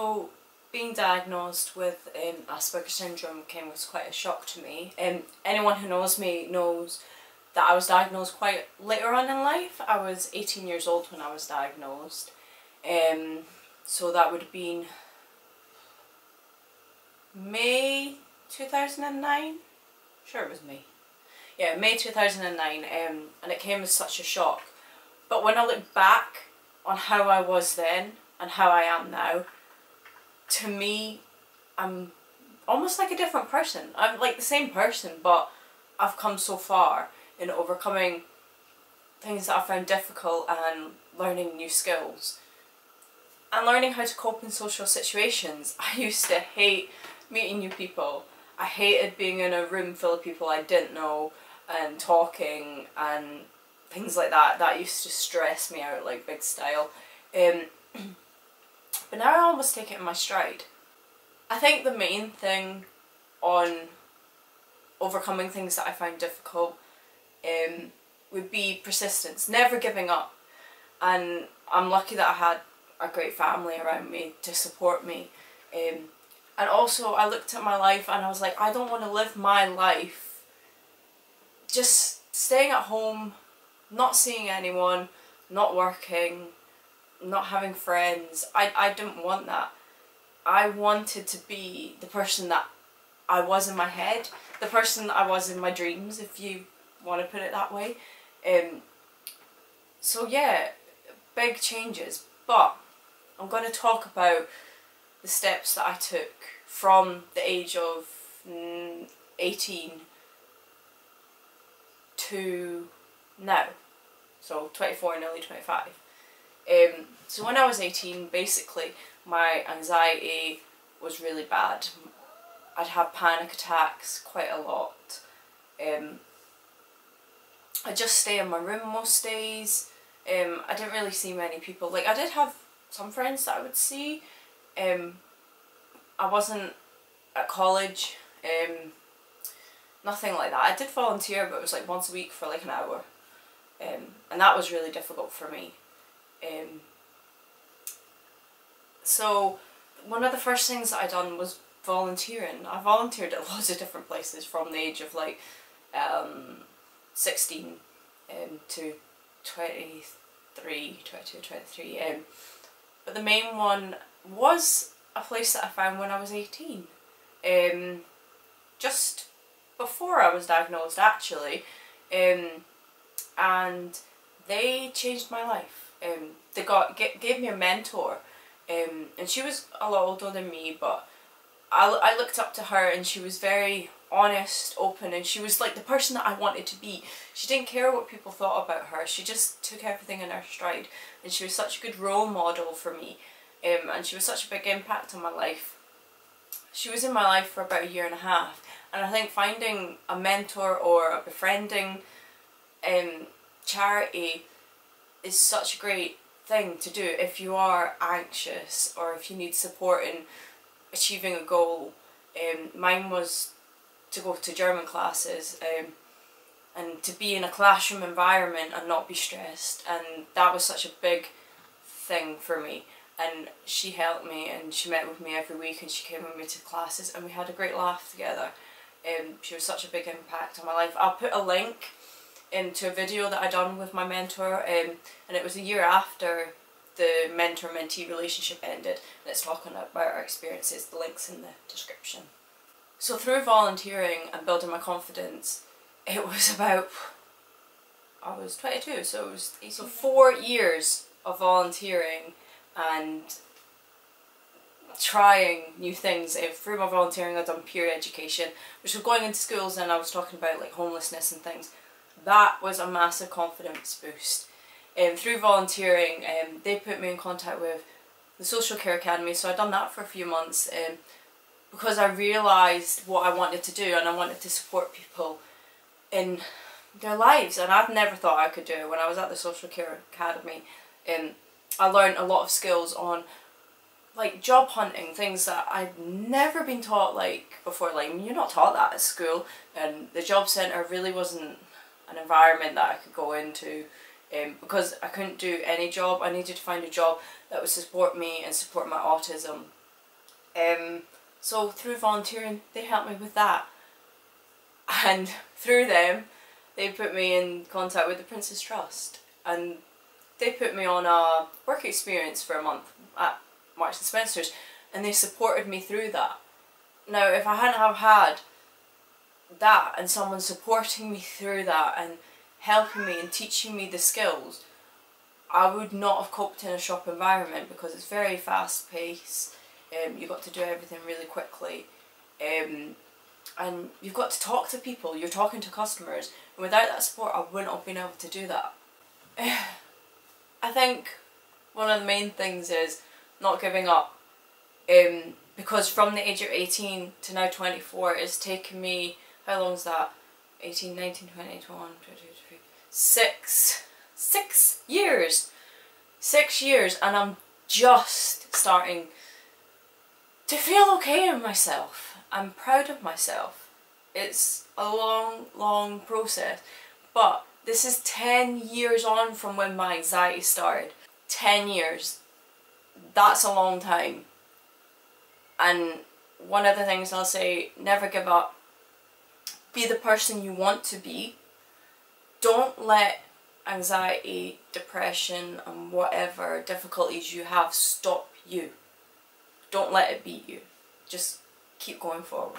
So being diagnosed with Asperger syndrome came as quite a shock to me. Anyone who knows me knows that I was diagnosed quite later on in life. I was 18 years old when I was diagnosed. So that would have been May 2009? Sure, it was May. Yeah, May 2009, and it came as such a shock. But when I look back on how I was then and how I am now, to me, I'm almost like a different person. I'm like the same person, but I've come so far in overcoming things that I found difficult and learning new skills. And learning how to cope in social situations. I used to hate meeting new people. I hated being in a room full of people I didn't know and talking and things like that. That used to stress me out like big style. But now I almost take it in my stride. I think the main thing on overcoming things that I find difficult would be persistence, never giving up. And I'm lucky that I had a great family around me to support me. And also I looked at my life and I was like, I don't want to live my life just staying at home, not seeing anyone, not working, not having friends. I didn't want that. I wanted to be the person that I was in my head, the person that I was in my dreams, if you want to put it that way. So yeah, big changes, but I'm going to talk about the steps that I took from the age of 18 to now, so 24, nearly 25. So when I was 18, basically my anxiety was really bad. I'd have panic attacks quite a lot. I'd just stay in my room most days. I didn't really see many people. Like, I did have some friends that I would see. I wasn't at college, nothing like that. I did volunteer, but it was like once a week for like an hour. And that was really difficult for me. So one of the first things that I done was volunteering. I volunteered at loads of different places from the age of like 16 to 23, 22, 23. But the main one was a place that I found when I was 18. Just before I was diagnosed, actually. And they changed my life. They gave me a mentor. And she was a lot older than me, but I looked up to her, and she was very honest, open, and she was like the person that I wanted to be. She didn't care what people thought about her. She just took everything in her stride, and she was such a good role model for me. And she was such a big impact on my life. She was in my life for about a year and a half, and I think finding a mentor or a befriending charity is such a great thing to do if you are anxious or if you need support in achieving a goal. Mine was to go to German classes and to be in a classroom environment and not be stressed, and that was such a big thing for me. And she helped me, and she met with me every week, and she came with me to classes, and we had a great laugh together. She was such a big impact on my life. I'll put a link into a video that I done with my mentor, and it was a year after the mentor-mentee relationship ended, and it's talking about our experiences. The link's in the description. So through volunteering and building my confidence, it was about, I was 22, so it was 4 years of volunteering and trying new things. Through my volunteering I've done peer education, which was going into schools, and I was talking about like homelessness and things. That was a massive confidence boost. Through volunteering, they put me in contact with the Social Care Academy, so I'd done that for a few months because I realised what I wanted to do, and I wanted to support people in their lives, and I've never thought I could do it. When I was at the Social Care Academy, I learned a lot of skills on like job hunting, things that I'd never been taught like before. Like, you're not taught that at school, and the job centre really wasn't an environment that I could go into because I couldn't do any job. I needed to find a job that would support me and support my autism So through volunteering, they helped me with that. And through them, they put me in contact with the Prince's Trust. And they put me on a work experience for a month at Marks and Spencer's. And they supported me through that. Now, if I hadn't have had that and someone supporting me through that and helping me and teaching me the skills, I would not have coped in a shop environment, because it's very fast paced. You've got to do everything really quickly, and you've got to talk to people, you're talking to customers, and without that support I wouldn't have been able to do that. I think one of the main things is not giving up, because from the age of 18 to now 24, it's taken me, how long is that? 18, 19, 20, 21, 22, 23, 6 years! 6 years, and I'm just starting to feel okay in myself. I'm proud of myself. It's a long process, but this is 10 years on from when my anxiety started. 10 years. That's a long time. And one of the things I'll say, never give up. Be the person you want to be. Don't let anxiety, depression and whatever difficulties you have stop you. Don't let it beat you. Just keep going forward.